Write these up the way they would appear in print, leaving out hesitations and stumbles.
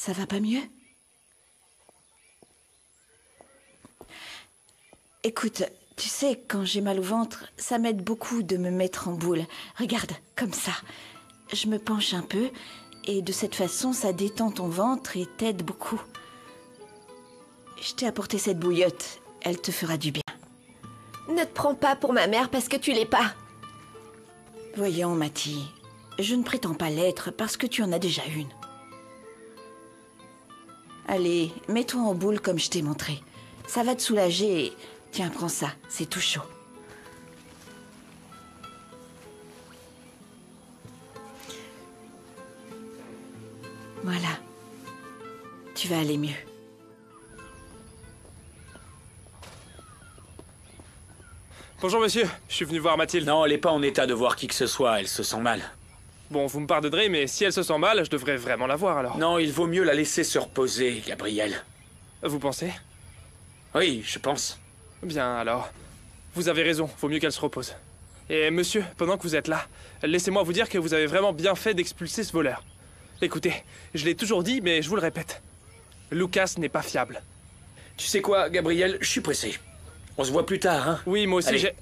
Ça va pas mieux? Écoute, tu sais, quand j'ai mal au ventre, ça m'aide beaucoup de me mettre en boule. Regarde, comme ça. Je me penche un peu, et de cette façon, ça détend ton ventre et t'aide beaucoup. Je t'ai apporté cette bouillotte. Elle te fera du bien. Ne te prends pas pour ma mère parce que tu l'es pas. Voyons, Mathie, je ne prétends pas l'être parce que tu en as déjà une. Allez, mets-toi en boule comme je t'ai montré. Ça va te soulager et... Tiens, prends ça, c'est tout chaud. Voilà. Tu vas aller mieux. Bonjour monsieur, je suis venu voir Mathilde. Non, elle est pas en état de voir qui que ce soit, elle se sent mal. Bon, vous me pardonnerez, mais si elle se sent mal, je devrais vraiment la voir alors. Non, il vaut mieux la laisser se reposer, Gabriel. Vous pensez? Oui, je pense. Bien alors. Vous avez raison, vaut mieux qu'elle se repose. Et monsieur, pendant que vous êtes là, laissez-moi vous dire que vous avez vraiment bien fait d'expulser ce voleur. Écoutez, je l'ai toujours dit, mais je vous le répète. Lucas n'est pas fiable. Tu sais quoi, Gabriel, je suis pressé. On se voit plus tard, hein? Oui, moi aussi Allez. j'ai...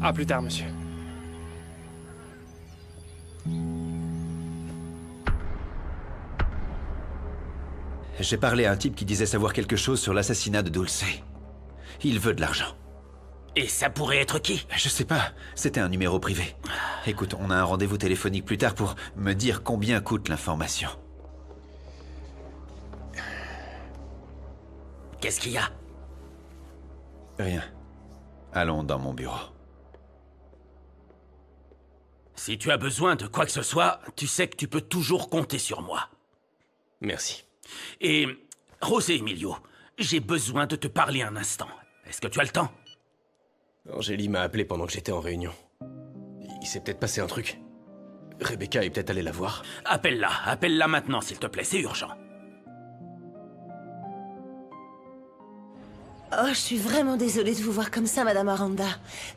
À plus tard, monsieur. J'ai parlé à un type qui disait savoir quelque chose sur l'assassinat de Dulce. Il veut de l'argent. Et ça pourrait être qui? Je sais pas, c'était un numéro privé. Écoute, on a un rendez-vous téléphonique plus tard pour me dire combien coûte l'information. Qu'est-ce qu'il y a? Rien. Allons dans mon bureau. Si tu as besoin de quoi que ce soit, tu sais que tu peux toujours compter sur moi. Merci. Et, José Emilio, j'ai besoin de te parler un instant. Est-ce que tu as le temps? Angélie m'a appelé pendant que j'étais en réunion. Il s'est peut-être passé un truc. Rebecca est peut-être allée la voir. Appelle-la maintenant, s'il te plaît, c'est urgent. Oh, je suis vraiment désolée de vous voir comme ça, Madame Aranda.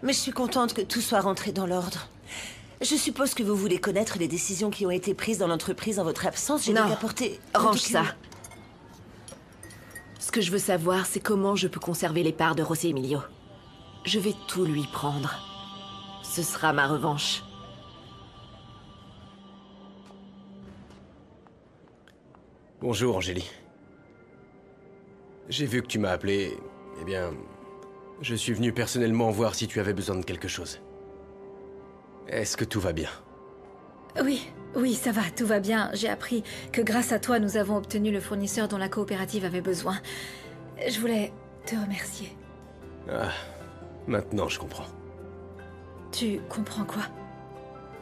Mais je suis contente que tout soit rentré dans l'ordre. Je suppose que vous voulez connaître les décisions qui ont été prises dans l'entreprise en votre absence. J'ai donc apporté... Range ça. Ce que je veux savoir, c'est comment je peux conserver les parts de José Emilio. Je vais tout lui prendre. Ce sera ma revanche. Bonjour, Angélie. J'ai vu que tu m'as appelé. Eh bien, je suis venu personnellement voir si tu avais besoin de quelque chose. Est-ce que tout va bien? Oui, ça va, tout va bien. J'ai appris que grâce à toi, nous avons obtenu le fournisseur dont la coopérative avait besoin. Je voulais te remercier. Ah, maintenant je comprends. Tu comprends quoi?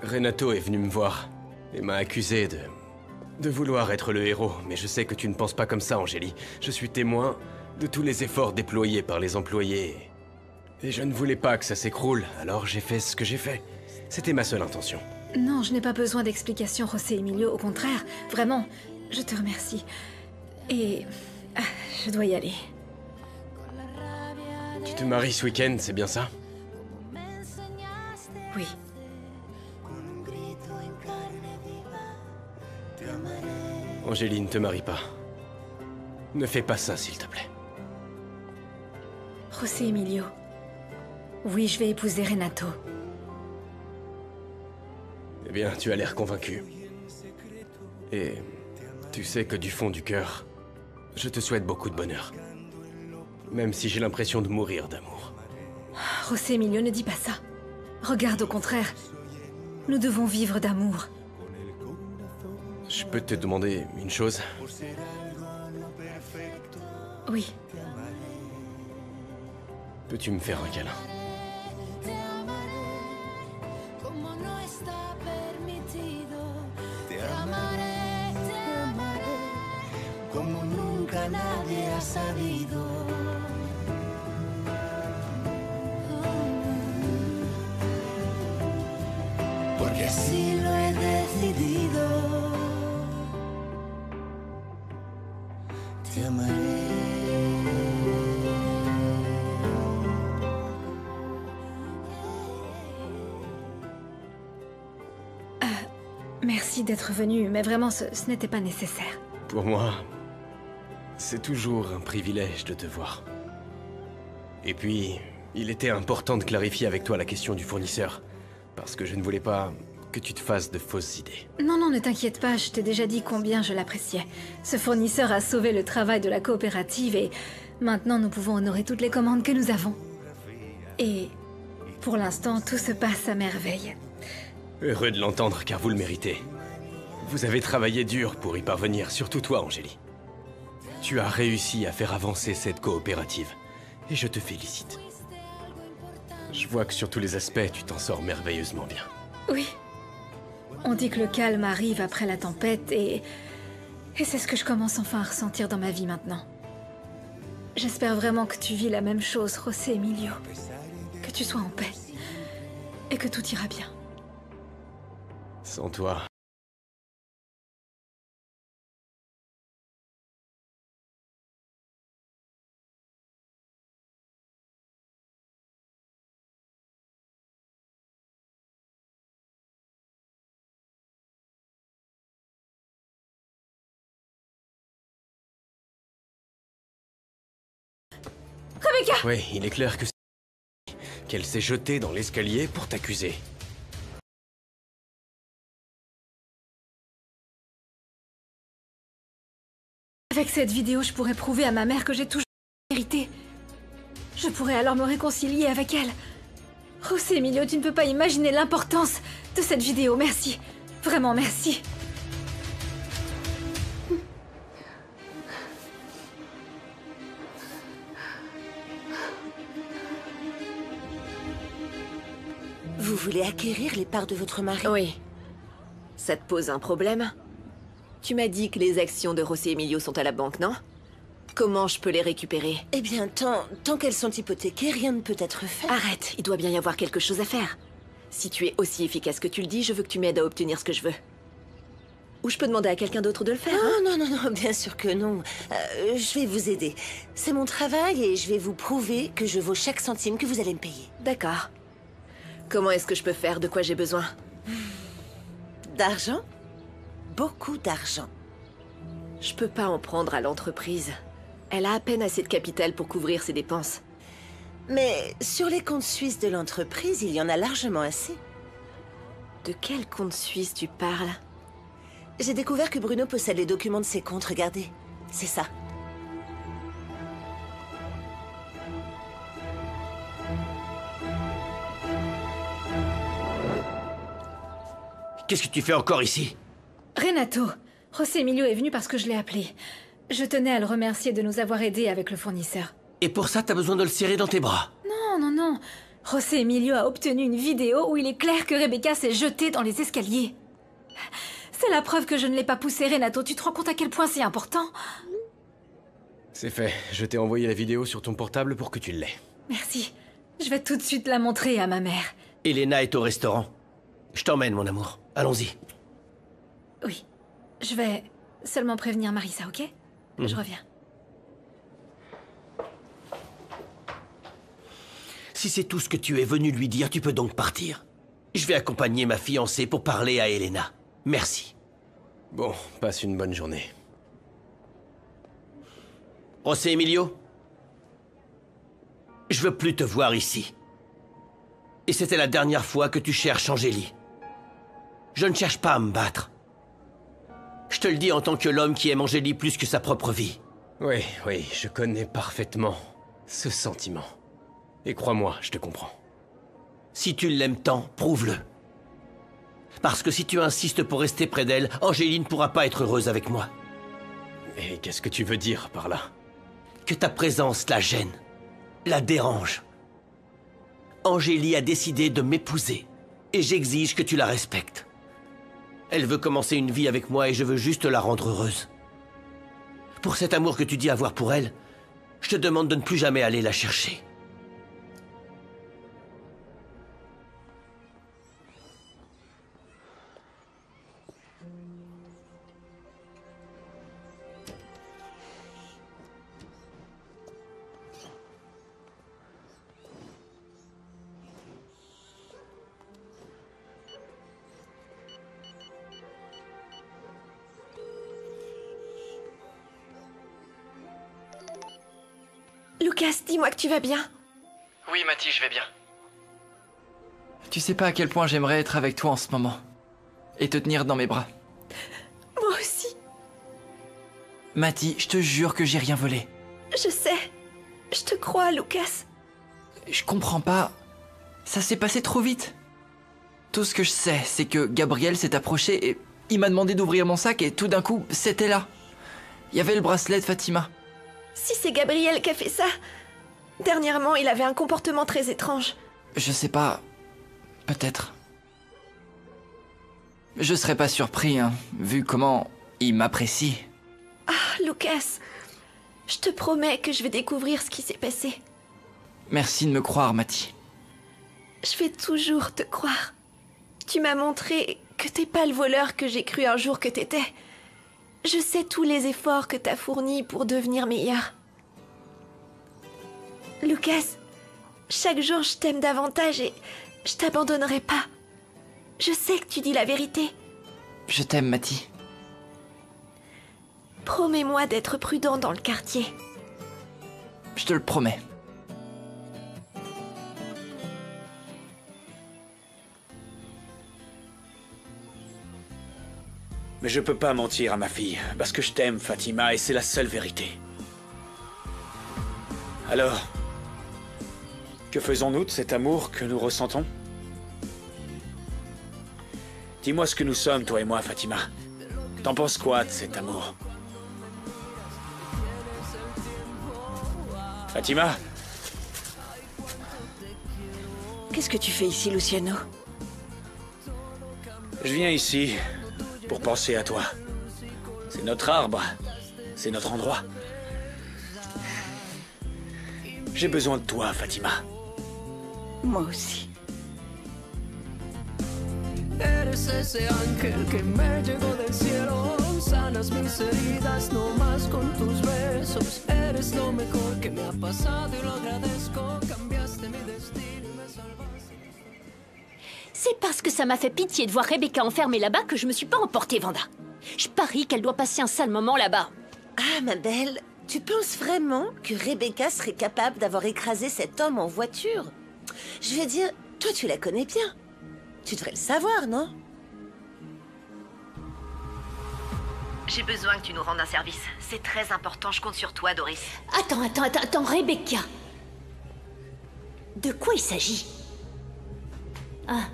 Renato est venu me voir et m'a accusé de vouloir être le héros, mais je sais que tu ne penses pas comme ça, Angélie. Je suis témoin de tous les efforts déployés par les employés. Et je ne voulais pas que ça s'écroule, alors j'ai fait ce que j'ai fait. C'était ma seule intention. Non, je n'ai pas besoin d'explications, José Emilio. Au contraire, vraiment, je te remercie. Et... je dois y aller. Tu te maries ce week-end, c'est bien ça? Oui. Angélie, ne te marie pas. Ne fais pas ça, s'il te plaît. José Emilio. Oui, je vais épouser Renato. Eh bien, tu as l'air convaincu. Et tu sais que du fond du cœur, je te souhaite beaucoup de bonheur. Même si j'ai l'impression de mourir d'amour. José Emilio, ne dis pas ça. Regarde, au contraire. Nous devons vivre d'amour. Je peux te demander une chose? Oui. Peux-tu me faire un câlin? Como nunca nadie ha sabido. Porque así lo he decidido. Te amaré. Merci d'être venu, mais vraiment, ce n'était pas nécessaire. Pour moi, c'est toujours un privilège de te voir. Et puis, il était important de clarifier avec toi la question du fournisseur, parce que je ne voulais pas que tu te fasses de fausses idées. Non, non, ne t'inquiète pas, je t'ai déjà dit combien je l'appréciais. Ce fournisseur a sauvé le travail de la coopérative et maintenant nous pouvons honorer toutes les commandes que nous avons. Et pour l'instant, tout se passe à merveille. Heureux de l'entendre, car vous le méritez. Vous avez travaillé dur pour y parvenir, surtout toi, Angélie. Tu as réussi à faire avancer cette coopérative, et je te félicite. Je vois que sur tous les aspects, tu t'en sors merveilleusement bien. Oui. On dit que le calme arrive après la tempête et c'est ce que je commence enfin à ressentir dans ma vie maintenant. J'espère vraiment que tu vis la même chose, José Emilio. Que tu sois en paix. Et que tout ira bien. Sans toi... Rebecca! Oui, il est clair que qu'elle s'est jetée dans l'escalier pour t'accuser. Avec cette vidéo, je pourrais prouver à ma mère que j'ai toujours la vérité. Je pourrais alors me réconcilier avec elle. José Emilio, tu ne peux pas imaginer l'importance de cette vidéo. Merci. Vraiment, merci. Vous voulez acquérir les parts de votre mari? Oui. Ça te pose un problème? Tu m'as dit que les actions de José Emilio sont à la banque, non? Comment je peux les récupérer? Eh bien, tant qu'elles sont hypothéquées, rien ne peut être fait. Arrête, il doit bien y avoir quelque chose à faire. Si tu es aussi efficace que tu le dis, je veux que tu m'aides à obtenir ce que je veux. Ou je peux demander à quelqu'un d'autre de le faire, hein? Non, non, non, non, bien sûr que non. Je vais vous aider. C'est mon travail et je vais vous prouver que je vaux chaque centime que vous allez me payer. D'accord. Comment est-ce que je peux faire? De quoi j'ai besoin? D'argent? Beaucoup d'argent. Je peux pas en prendre à l'entreprise. Elle a à peine assez de capital pour couvrir ses dépenses. Mais sur les comptes suisses de l'entreprise, il y en a largement assez. De quel compte suisse tu parles? J'ai découvert que Bruno possède les documents de ses comptes, regardez. C'est ça. Qu'est-ce que tu fais encore ici? Renato, José Emilio est venu parce que je l'ai appelé. Je tenais à le remercier de nous avoir aidés avec le fournisseur. Et pour ça, t'as besoin de le serrer dans tes bras? Non, non, non. José Emilio a obtenu une vidéo où il est clair que Rebecca s'est jetée dans les escaliers. C'est la preuve que je ne l'ai pas poussée, Renato. Tu te rends compte à quel point c'est important? C'est fait. Je t'ai envoyé la vidéo sur ton portable pour que tu l'aies. Merci. Je vais tout de suite la montrer à ma mère. Elena est au restaurant. Je t'emmène, mon amour. Allons-y. Oui. Je vais seulement prévenir Marissa, ok? Je reviens. Si c'est tout ce que tu es venu lui dire, tu peux donc partir. Je vais accompagner ma fiancée pour parler à Elena. Merci. Bon, passe une bonne journée. José Emilio, je veux plus te voir ici. Et c'était la dernière fois que tu cherches Angélie. Je ne cherche pas à me battre. Je te le dis en tant que l'homme qui aime Angélie plus que sa propre vie. Oui, oui, je connais parfaitement ce sentiment. Et crois-moi, je te comprends. Si tu l'aimes tant, prouve-le. Parce que si tu insistes pour rester près d'elle, Angélie ne pourra pas être heureuse avec moi. Et qu'est-ce que tu veux dire par là? Que ta présence la gêne, la dérange. Angélie a décidé de m'épouser, et j'exige que tu la respectes. Elle veut commencer une vie avec moi et je veux juste la rendre heureuse. Pour cet amour que tu dis avoir pour elle, je te demande de ne plus jamais aller la chercher. Lucas, dis-moi que tu vas bien. Oui, Mathie, je vais bien. Tu sais pas à quel point j'aimerais être avec toi en ce moment. Et te tenir dans mes bras. Moi aussi. Mathie, je te jure que j'ai rien volé. Je sais. Je te crois, Lucas. Je comprends pas. Ça s'est passé trop vite. Tout ce que je sais, c'est que Gabriel s'est approché et il m'a demandé d'ouvrir mon sac et tout d'un coup, c'était là. Il y avait le bracelet de Fatima. Si c'est Gabriel qui a fait ça... Dernièrement, il avait un comportement très étrange. Je sais pas... Peut-être. Je serais pas surpris, hein, vu comment il m'apprécie. Ah, Lucas, je te promets que je vais découvrir ce qui s'est passé. Merci de me croire, Mathie. Je vais toujours te croire. Tu m'as montré que t'es pas le voleur que j'ai cru un jour que t'étais. Je sais tous les efforts que t'as fournis pour devenir meilleur. Lucas, chaque jour je t'aime davantage et je t'abandonnerai pas. Je sais que tu dis la vérité. Je t'aime, Mathie. Promets-moi d'être prudent dans le quartier. Je te le promets. Mais je peux pas mentir à ma fille, parce que je t'aime, Fatima, et c'est la seule vérité. Alors, que faisons-nous de cet amour que nous ressentons? Dis-moi ce que nous sommes, toi et moi, Fatima. T'en penses quoi de cet amour? Fatima? Qu'est-ce que tu fais ici, Luciano? Je viens ici pour penser à toi. C'est notre arbre. C'est notre endroit. J'ai besoin de toi, Fatima. Moi aussi. Eres ese ángel que me llegó del cielo. Sanas mis heridas no más con tus besos. Eres lo mejor que me ha pasado y lo agradezco. Cambiaste mi destino y me salvaste. C'est parce que ça m'a fait pitié de voir Rebecca enfermée là-bas que je me suis pas emportée, Vanda. Je parie qu'elle doit passer un sale moment là-bas. Ah, ma belle, tu penses vraiment que Rebecca serait capable d'avoir écrasé cet homme en voiture? Je veux dire, toi tu la connais bien. Tu devrais le savoir, non? J'ai besoin que tu nous rendes un service. C'est très important, je compte sur toi, Doris. Attends, Rebecca. De quoi il s'agit? Ah.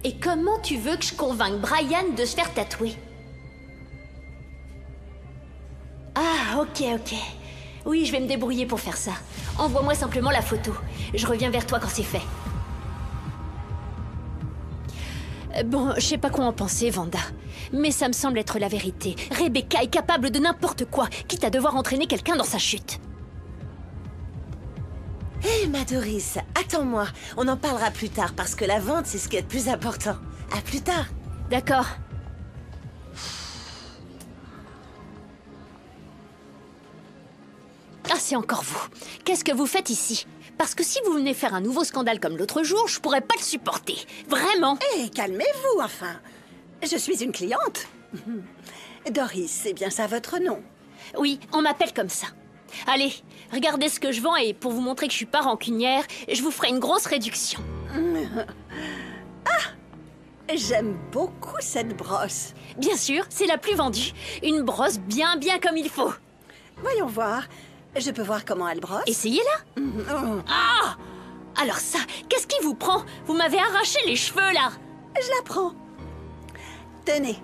Et comment tu veux que je convainque Brian de se faire tatouer? Ah, ok. Oui, je vais me débrouiller pour faire ça. Envoie-moi simplement la photo. Je reviens vers toi quand c'est fait. Bon, je sais pas quoi en penser, Vanda. Mais ça me semble être la vérité. Rebecca est capable de n'importe quoi, quitte à devoir entraîner quelqu'un dans sa chute. Hé, ma Doris, attends-moi. On en parlera plus tard, parce que la vente, c'est ce qui est le plus important. À plus tard. D'accord. Ah, c'est encore vous. Qu'est-ce que vous faites ici? Parce que si vous venez faire un nouveau scandale comme l'autre jour, je pourrais pas le supporter. Vraiment. Hé, calmez-vous, enfin. Je suis une cliente. Doris, c'est bien ça votre nom? Oui, on m'appelle comme ça. Allez, regardez ce que je vends et pour vous montrer que je suis pas rancunière, je vous ferai une grosse réduction. Ah! J'aime beaucoup cette brosse. Bien sûr, c'est la plus vendue. Une brosse bien comme il faut. Voyons voir. Je peux voir comment elle brosse? Essayez-la. Ah! Alors ça, qu'est-ce qui vous prend? Vous m'avez arraché les cheveux, là. Je la prends. Tenez,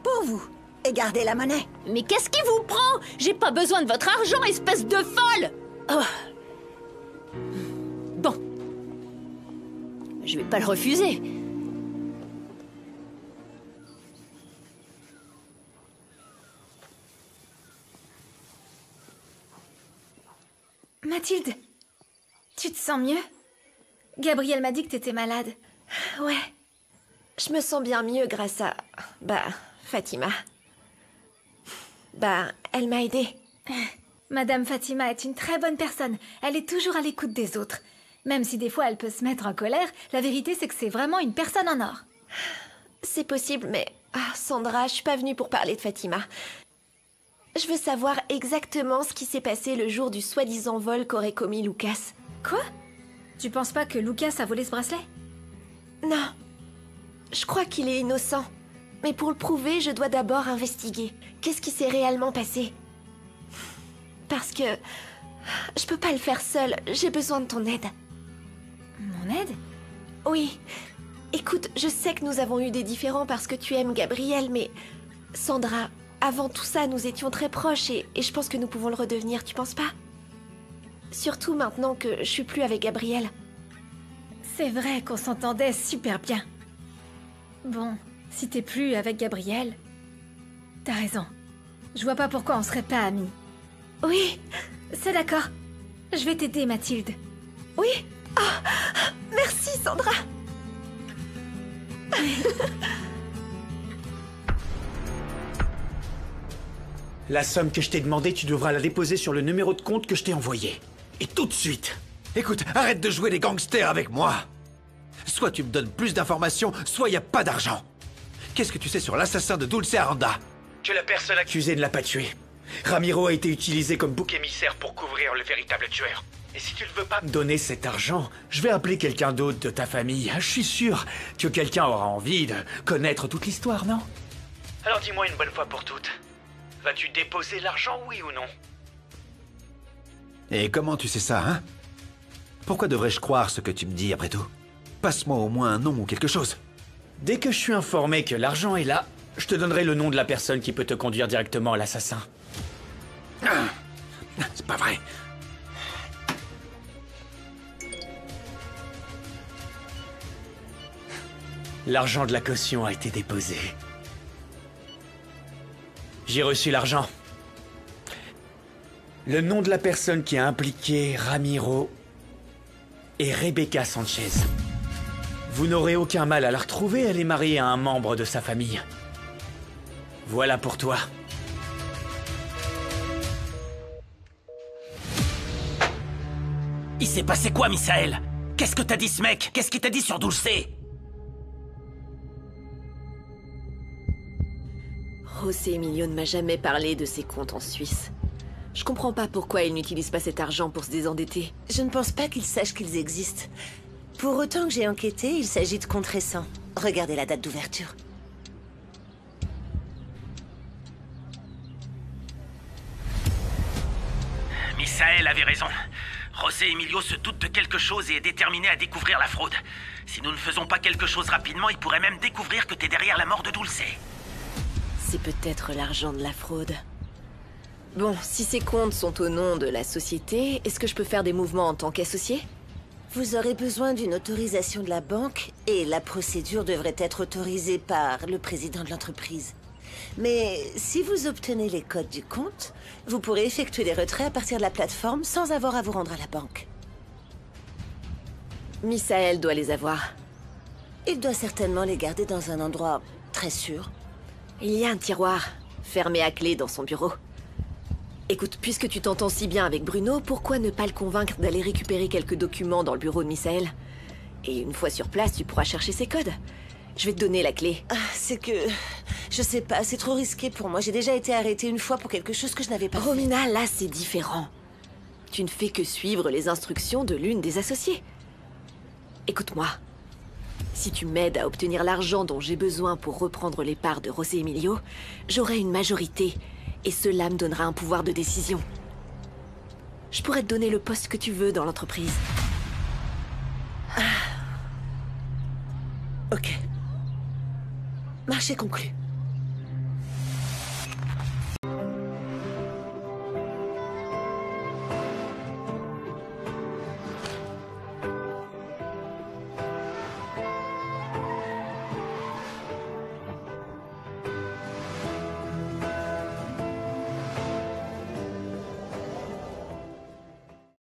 pour vous. Et gardez la monnaie. Mais qu'est-ce qui vous prend? J'ai pas besoin de votre argent, espèce de folle! Oh. Bon. Je vais pas le refuser. Mathilde, tu te sens mieux? Gabriel m'a dit que t'étais malade. Ouais. Je me sens bien mieux grâce à... Fatima. Elle m'a aidée. Madame Fatima est une très bonne personne. Elle est toujours à l'écoute des autres. Même si des fois elle peut se mettre en colère, la vérité c'est que c'est vraiment une personne en or. C'est possible, mais... Sandra, je suis pas venue pour parler de Fatima. Je veux savoir exactement ce qui s'est passé le jour du soi-disant vol qu'aurait commis Lucas. Quoi? Tu penses pas que Lucas a volé ce bracelet? Non. Je crois qu'il est innocent. Mais pour le prouver, je dois d'abord investiguer. Qu'est-ce qui s'est réellement passé? Parce que... je peux pas le faire seule. J'ai besoin de ton aide. Mon aide? Oui. Écoute, je sais que nous avons eu des différends parce que tu aimes Gabriel, mais... Sandra, avant tout ça, nous étions très proches et je pense que nous pouvons le redevenir, tu penses pas? Surtout maintenant que je suis plus avec Gabriel. C'est vrai qu'on s'entendait super bien. Bon, si t'es plus avec Gabriel... T'as raison. Je vois pas pourquoi on serait pas amis. Oui. C'est d'accord. Je vais t'aider, Mathilde. Oui. Oh, merci, Sandra. La somme que je t'ai demandée, tu devras la déposer sur le numéro de compte que je t'ai envoyé. Et tout de suite. Écoute, arrête de jouer les gangsters avec moi. Soit tu me donnes plus d'informations, soit y a pas d'argent. Qu'est-ce que tu sais sur l'assassin de Dulce Aranda? Que la personne accusée ne l'a pas tué. Ramiro a été utilisé comme bouc émissaire pour couvrir le véritable tueur. Et si tu ne veux pas me donner cet argent, je vais appeler quelqu'un d'autre de ta famille. Je suis sûr que quelqu'un aura envie de connaître toute l'histoire, non? Alors dis-moi une bonne fois pour toutes. Vas-tu déposer l'argent, oui ou non? Et comment tu sais ça, hein? Pourquoi devrais-je croire ce que tu me dis après tout? Passe-moi au moins un nom ou quelque chose. Dès que je suis informé que l'argent est là, je te donnerai le nom de la personne qui peut te conduire directement à l'assassin. C'est pas vrai. L'argent de la caution a été déposé. J'ai reçu l'argent. Le nom de la personne qui a impliqué Ramiro est Rebecca Sanchez. Vous n'aurez aucun mal à la retrouver, elle est mariée à un membre de sa famille. Voilà pour toi. Il s'est passé quoi, Misaël? Qu'est-ce que t'as dit, ce mec? Qu'est-ce qu'il t'a dit sur Dulce? José Emilio ne m'a jamais parlé de ses comptes en Suisse. Je comprends pas pourquoi il n'utilise pas cet argent pour se désendetter. Je ne pense pas qu'il sache qu'ils existent. Pour autant que j'ai enquêté, il s'agit de comptes récents. Regardez la date d'ouverture. Misaël avait raison. José Emilio se doute de quelque chose et est déterminé à découvrir la fraude. Si nous ne faisons pas quelque chose rapidement, il pourrait même découvrir que t'es derrière la mort de Dulce. C'est peut-être l'argent de la fraude. Bon, si ces comptes sont au nom de la société, est-ce que je peux faire des mouvements en tant qu'associé? Vous aurez besoin d'une autorisation de la banque et la procédure devrait être autorisée par le président de l'entreprise. Mais si vous obtenez les codes du compte, vous pourrez effectuer les retraits à partir de la plateforme sans avoir à vous rendre à la banque. Misaël doit les avoir. Il doit certainement les garder dans un endroit très sûr. Il y a un tiroir, fermé à clé dans son bureau. Écoute, puisque tu t'entends si bien avec Bruno, pourquoi ne pas le convaincre d'aller récupérer quelques documents dans le bureau de Misaël? Et une fois sur place, tu pourras chercher ses codes. Je vais te donner la clé. Ah, c'est que... je sais pas, c'est trop risqué pour moi. J'ai déjà été arrêtée une fois pour quelque chose que je n'avais pas fait. Romina, là, c'est différent. Tu ne fais que suivre les instructions de l'une des associées. Écoute-moi. Si tu m'aides à obtenir l'argent dont j'ai besoin pour reprendre les parts de José Emilio, j'aurai une majorité, et cela me donnera un pouvoir de décision. Je pourrais te donner le poste que tu veux dans l'entreprise. Ok. Marché conclu.